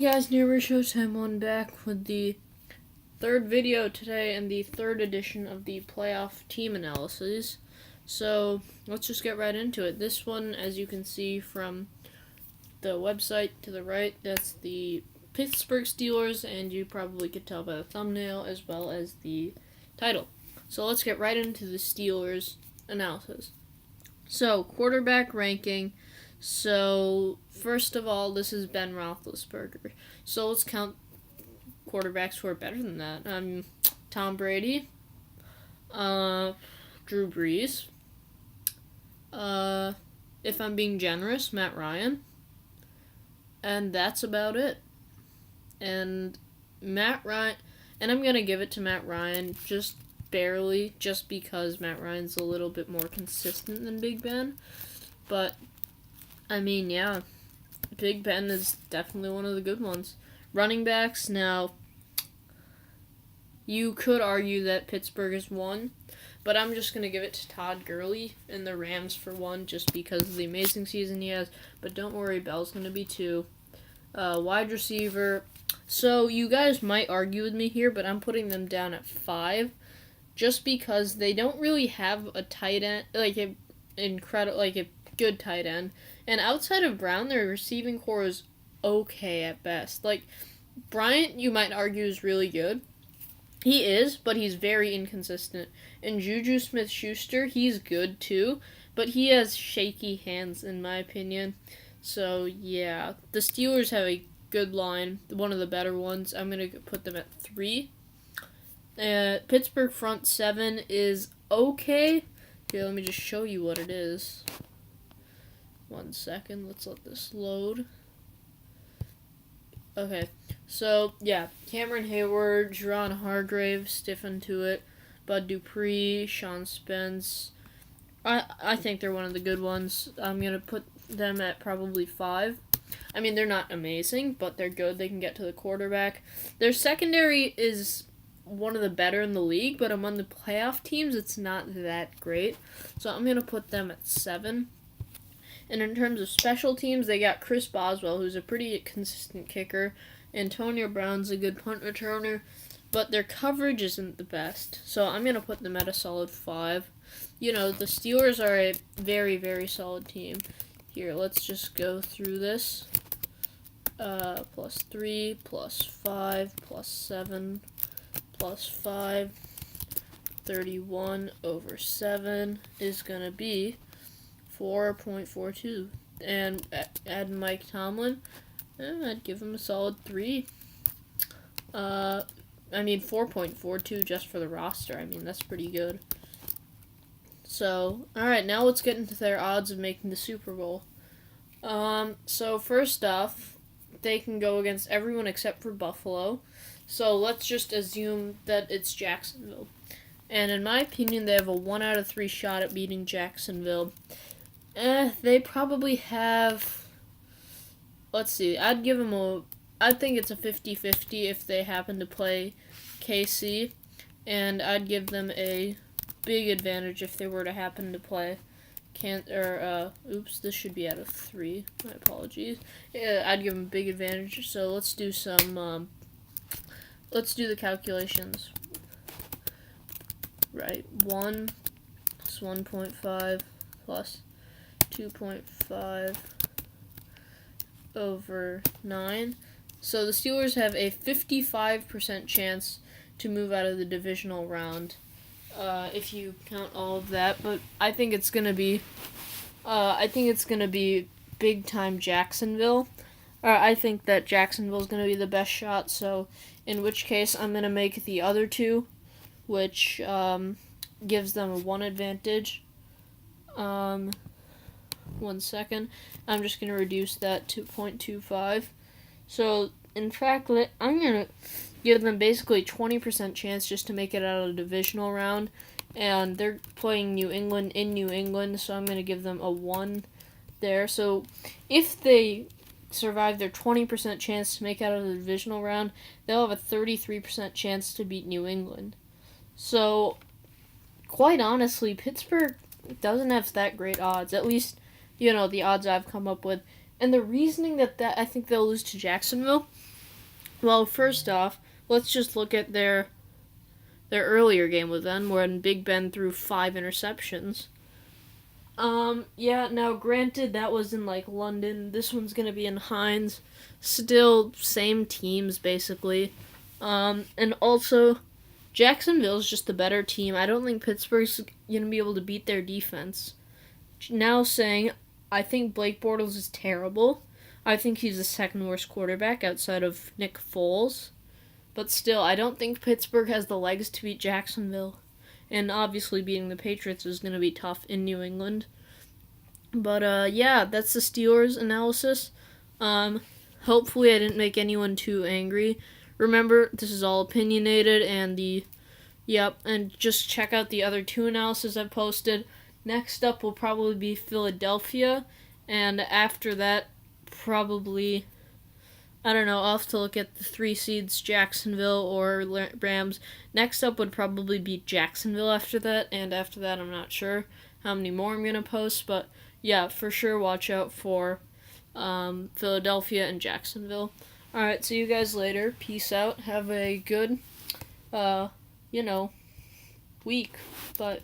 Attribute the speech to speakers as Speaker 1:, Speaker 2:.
Speaker 1: Hey guys, Neighbor Showtime on back with the third video today and the third edition of the playoff team analysis. So let's just get right into it. This one, as you can see from the website to the right, that's the Pittsburgh Steelers, and you probably could tell by the thumbnail as well as the title. So let's get right into the Steelers analysis. So, quarterback ranking. So, first of all, this is Ben Roethlisberger. So, let's count quarterbacks who are better than that. Tom Brady, Drew Brees, if I'm being generous, Matt Ryan, and that's about it. And Matt Ryan, and I'm going to give it to Matt Ryan just barely, just because Matt Ryan's a little bit more consistent than Big Ben. But, I mean, yeah, Big Ben is definitely one of the good ones. Running backs, now, you could argue that Pittsburgh is one, but I'm just going to give it to Todd Gurley and the Rams for one, just because of the amazing season he has. But don't worry, Bell's going to be two. Wide receiver, so you guys might argue with me here, but I'm putting them down at 5, just because they don't really have a tight end, like a good tight end. And outside of Brown, their receiving core is okay at best. Like, Bryant, you might argue, is really good. He is, but he's very inconsistent. And Juju Smith-Schuster, he's good too, but he has shaky hands, in my opinion. So, yeah, the Steelers have a good line, one of the better ones. I'm going to put them at 3. Pittsburgh front 7 is okay. Here, let me just show you what it is. 1 second, let's let this load. Okay, so, yeah, Cameron Hayward, Jerron Hargrave, stiffen to it. Bud Dupree, Sean Spence. I think they're one of the good ones. I'm going to put them at probably 5. I mean, they're not amazing, but they're good. They can get to the quarterback. Their secondary is one of the better in the league, but among the playoff teams, it's not that great. So I'm going to put them at 7. And in terms of special teams, they got Chris Boswell, who's a pretty consistent kicker. Antonio Brown's a good punt returner, but their coverage isn't the best. So I'm going to put them at a solid 5. You know, the Steelers are a very, very solid team. Here, let's just go through this. Plus 3, plus 5, plus 7, plus 5. 31 over 7 is going to be 4.42. And add Mike Tomlin, I'd give him a solid 3. 4.42 just for the roster. I mean, that's pretty good. So, alright, now let's get into their odds of making the Super Bowl. So first off, they can go against everyone except for Buffalo. So let's just assume that it's Jacksonville. And in my opinion, they have a 1 out of 3 shot at beating Jacksonville. They probably have, let's see, I think it's a 50-50 if they happen to play KC, and I'd give them a big advantage if they were to happen to play this should be out of 3, my apologies. I'd give them a big advantage, so let's do the calculations. Right, 1 plus 1.5 plus 2.5 over 9. So the Steelers have a 55% chance to move out of the divisional round, if you count all of that. But I think it's gonna be, big time Jacksonville. I think that Jacksonville's gonna be the best shot. So in which case, I'm gonna make the other two, which gives them a 1 advantage. 1 second. I'm just going to reduce that to 0.25. So, in fact, I'm going to give them basically 20% chance just to make it out of the divisional round. And they're playing New England in New England, so I'm going to give them a 1 there. So, if they survive their 20% chance to make out of the divisional round, they'll have a 33% chance to beat New England. So, quite honestly, Pittsburgh doesn't have that great odds, at least, the odds I've come up with. And the reasoning that I think they'll lose to Jacksonville Well, first off, let's just look at their earlier game with them when Big Ben threw 5 interceptions. Yeah, now granted that was in like London. This one's gonna be in Heinz. Still same teams basically. And also Jacksonville's just the better team. I don't think Pittsburgh's gonna be able to beat their defense. Now saying I think Blake Bortles is terrible. I think he's the second worst quarterback outside of Nick Foles. But still, I don't think Pittsburgh has the legs to beat Jacksonville. And obviously beating the Patriots is going to be tough in New England. But yeah, that's the Steelers analysis. Hopefully I didn't make anyone too angry. Remember, this is all opinionated and just check out the other 2 analyses I've posted. Next up will probably be Philadelphia, and after that, probably, I don't know, I'll have to look at the 3 seeds, Jacksonville or Rams. Next up would probably be Jacksonville after that, and after that I'm not sure how many more I'm going to post, but yeah, for sure watch out for Philadelphia and Jacksonville. Alright, see you guys later. Peace out. Have a good, week. Bye.